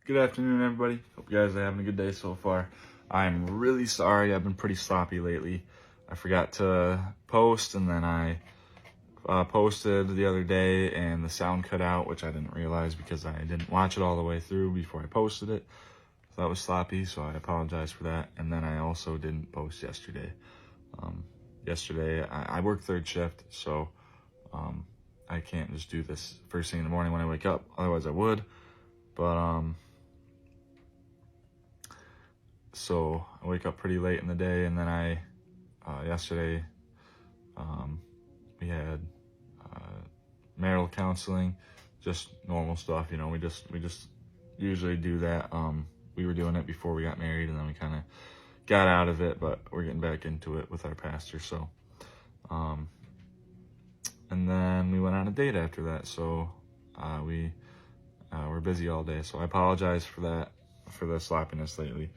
Good afternoon, everybody. Hope you guys are having a good day so far. I'm really sorry. I've been pretty sloppy lately. I forgot to post, and then I posted the other day, and the sound cut out, which I didn't realize because I didn't watch it all the way through before I posted it. So that was sloppy, so I apologize for that. And then I also didn't post yesterday. Yesterday, I work third shift, so I can't just do this first thing in the morning when I wake up. Otherwise, I would. But so I wake up pretty late in the day, and then yesterday, we had marital counseling, just normal stuff, you know. We just usually do that. We were doing it before we got married, and then we kind of got out of it, but we're getting back into it with our pastor. So, and then we went on a date after that. So we're busy all day. So I apologize for that, for the sloppiness lately.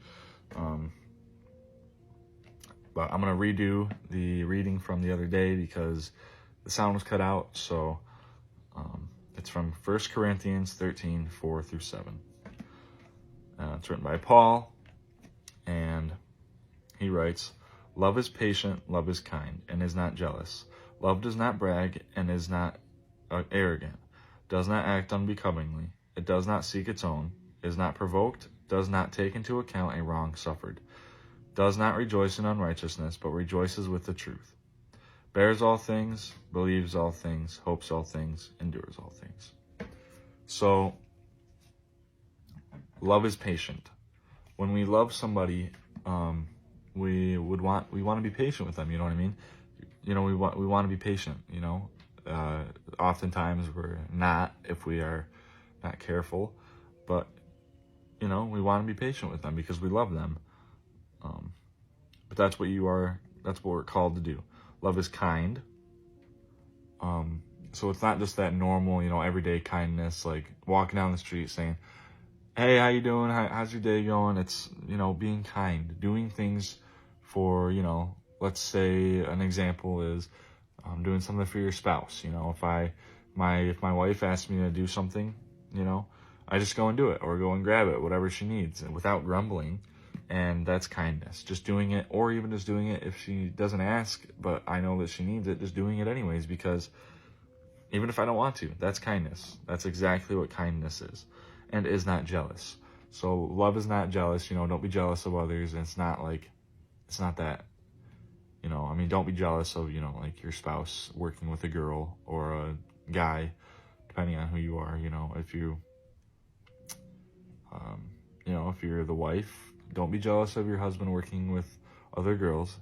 But I'm going to redo the reading from the other day because the sound was cut out. So it's from 1 Corinthians 13, 4 through 7. It's written by Paul, and he writes, "Love is patient, love is kind, and is not jealous. Love does not brag and is not arrogant, does not act unbecomingly. It does not seek its own, is not provoked, does not take into account a wrong suffered, does not rejoice in unrighteousness, but rejoices with the truth, bears all things, believes all things, hopes all things, endures all things." So, love is patient. When we love somebody, we want to be patient with them. You know what I mean? You know, we want to be patient. You know, oftentimes we're not if we are not careful, but you know, we want to be patient with them because we love them. But that's what you are. That's what we're called to do. Love is kind. So it's not just that normal, you know, everyday kindness, like walking down the street saying, "Hey, how you doing? How's your day going?" It's, you know, being kind, doing things for, you know, let's say an example is doing something for your spouse. You know, if my wife asks me to do something, you know, I just go and do it or go and grab it, whatever she needs, and without grumbling. And that's kindness, just doing it, or even just doing it if she doesn't ask, but I know that she needs it, just doing it anyways, because even if I don't want to, that's kindness. That's exactly what kindness is, and is not jealous. So love is not jealous, you know, don't be jealous of others. And it's not that, you know, I mean, don't be jealous of, you know, like your spouse working with a girl or a guy, depending on who you are. You know, if if you're the wife, don't be jealous of your husband working with other girls.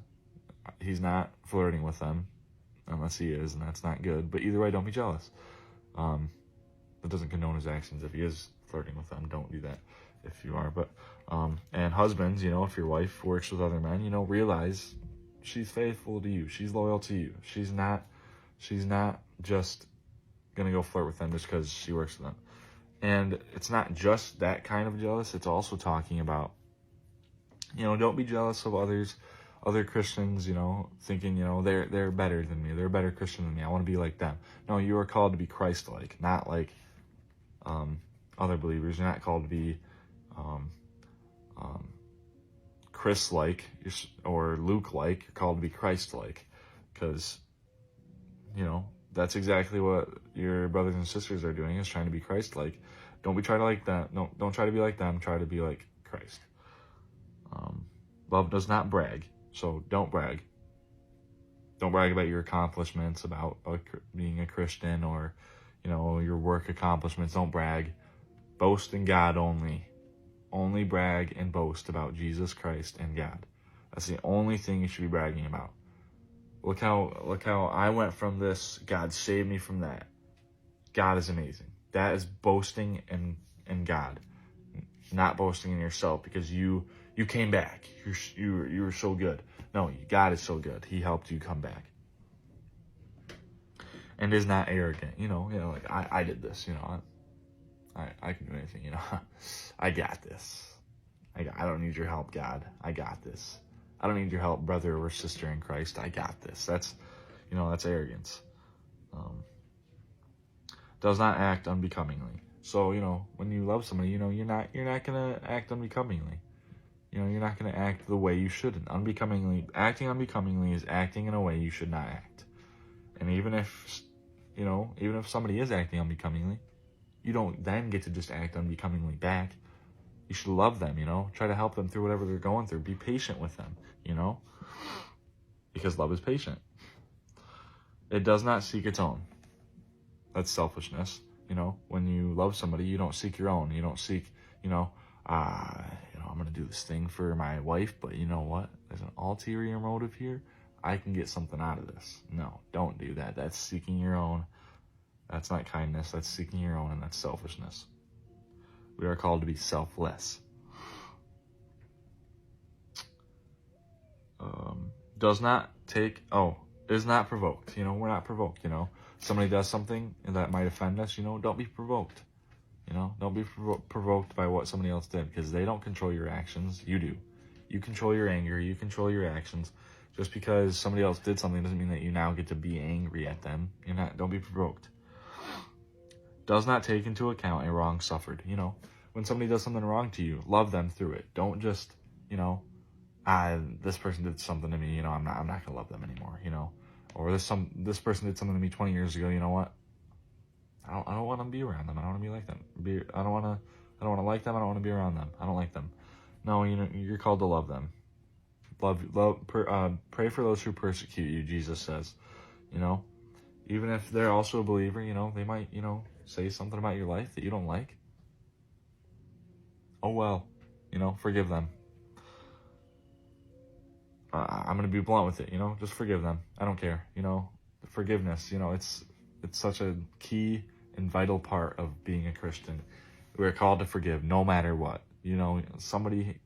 He's not flirting with them, unless he is, and that's not good. But either way, don't be jealous. That doesn't condone his actions. If he is flirting with them, don't do that if you are. But and husbands, you know, if your wife works with other men, you know, realize she's faithful to you. She's loyal to you. She's not just gonna go flirt with them just because she works with them. And it's not just that kind of jealous. It's also talking about, you know, don't be jealous of other Christians, you know, thinking, you know, they're better than me. They're a better Christian than me. I want to be like them. No, you are called to be Christ-like, not like other believers. You're not called to be Chris-like or Luke-like. You're called to be Christ-like, because, you know, that's exactly what your brothers and sisters are doing, is trying to be Christ-like. Don't try to like them. No, don't try to be like them. Try to be like Christ. Love does not brag, so don't brag. Don't brag about your accomplishments, about being a Christian, or, you know, your work accomplishments. Don't brag. Boast in God only. Only brag and boast about Jesus Christ and God. That's the only thing you should be bragging about. Look how I went from this. God saved me from that. God is amazing. That is boasting in God, not boasting in yourself because you came back. You were so good. No, God is so good. He helped you come back. And is not arrogant. You know, like I did this. You know, I can do anything. You know, I got this. I don't need your help, God. I got this. I don't need your help, brother or sister in Christ. I got this. That's arrogance. Does not act unbecomingly. So, when you love somebody, you're not going to act unbecomingly. You're not going to act the way you shouldn't. Acting unbecomingly is acting in a way you should not act. And even if somebody is acting unbecomingly, you don't then get to just act unbecomingly back. You should love them, try to help them through whatever they're going through. Be patient with them, because love is patient. It does not seek its own. That's selfishness. When you love somebody, you don't seek your own. You don't seek, I'm going to do this thing for my wife, but you know what? There's an ulterior motive here. I can get something out of this. No, don't do that. That's seeking your own. That's not kindness. That's seeking your own, and that's selfishness. We are called to be selfless. Is not provoked. We're not provoked. Somebody does something that might offend us. Don't be provoked. Don't be provoked by what somebody else did, because they don't control your actions. You do. You control your anger. You control your actions. Just because somebody else did something doesn't mean that you now get to be angry at them. Don't be provoked. Does not take into account a wrong suffered. When somebody does something wrong to you, love them through it. Don't just, this person did something to me, I'm not going to love them anymore, or this person did something to me 20 years ago, you know what? I don't want to be around them. I don't want to be like them. I don't want to like them. I don't want to be around them. I don't like them. No, you're called to love them. Pray for those who persecute you, Jesus says. Even if they're also a believer, they might, say something about your life that you don't like. Oh well, forgive them. I'm going to be blunt with it, just forgive them. I don't care, forgiveness, it's such a key and vital part of being a Christian. We're called to forgive no matter what. Somebody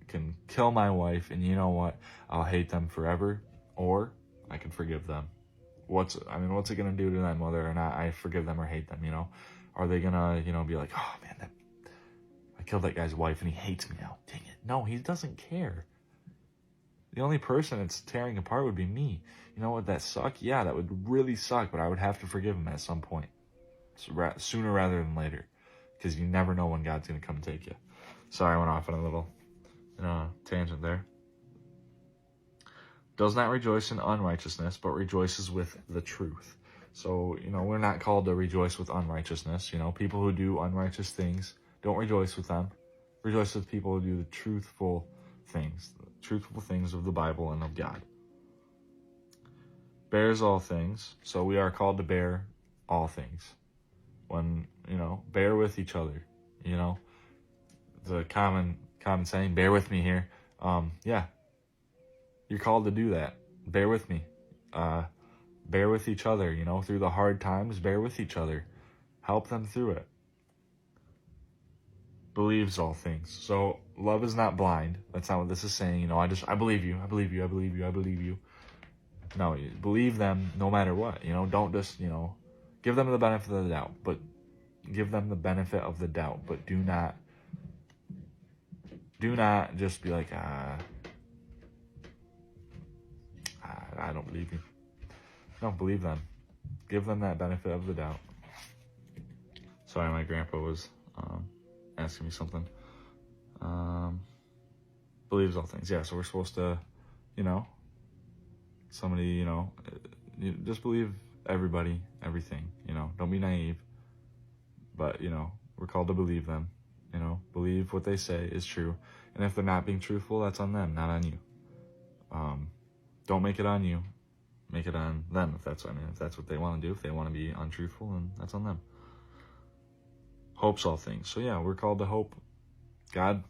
can kill my wife, and you know what? I'll hate them forever, or I can forgive them. What's it going to do to them whether or not I forgive them or hate them, Are they going to, be like, oh man, I killed that guy's wife and he hates me now. Dang it. No, he doesn't care. The only person it's tearing apart would be me. Would that suck? Yeah, that would really suck, but I would have to forgive him at some point. Sooner rather than later. Because you never know when God's going to come take you. Sorry, I went off on a little tangent there. Does not rejoice in unrighteousness, but rejoices with the truth. So, we're not called to rejoice with unrighteousness. People who do unrighteous things, don't rejoice with them. Rejoice with people who do the truthful things of the Bible and of God. Bears all things. So we are called to bear all things. When, bear with each other. The common saying, bear with me here. Yeah. You're called to do that. Bear with me. Bear with each other, through the hard times, bear with each other. Help them through it. Believes all things. So love is not blind. That's not what this is saying. I believe you. I believe you. I believe you. I believe you. No, you believe them no matter what. Don't just, give them the benefit of the doubt, but give them the benefit of the doubt, but do not just be like, I don't believe you. Don't believe them. Give them that benefit of the doubt. Sorry, my grandpa was asking me something. Believes all things. Yeah, so we're supposed to, somebody, you just believe everybody, everything, don't be naive. But, we're called to believe them, believe what they say is true. And if they're not being truthful, that's on them, not on you. Don't make it on you. Make it on them, if that's what they want to do. If they want to be untruthful, then that's on them. Hopes all things. So yeah, we're called to hope. God,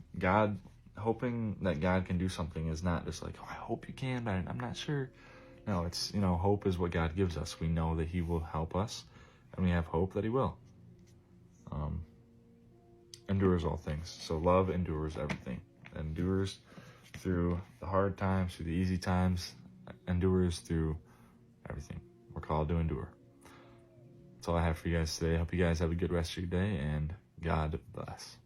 hoping that God can do something is not just like, oh, I hope you can, but I'm not sure. No, it's, hope is what God gives us. We know that he will help us, and we have hope that he will. Endures all things. So love endures everything. Endures through the hard times, through the easy times, endures through everything. We're called to endure. That's all I have for you guys today. I hope you guys have a good rest of your day, and God bless.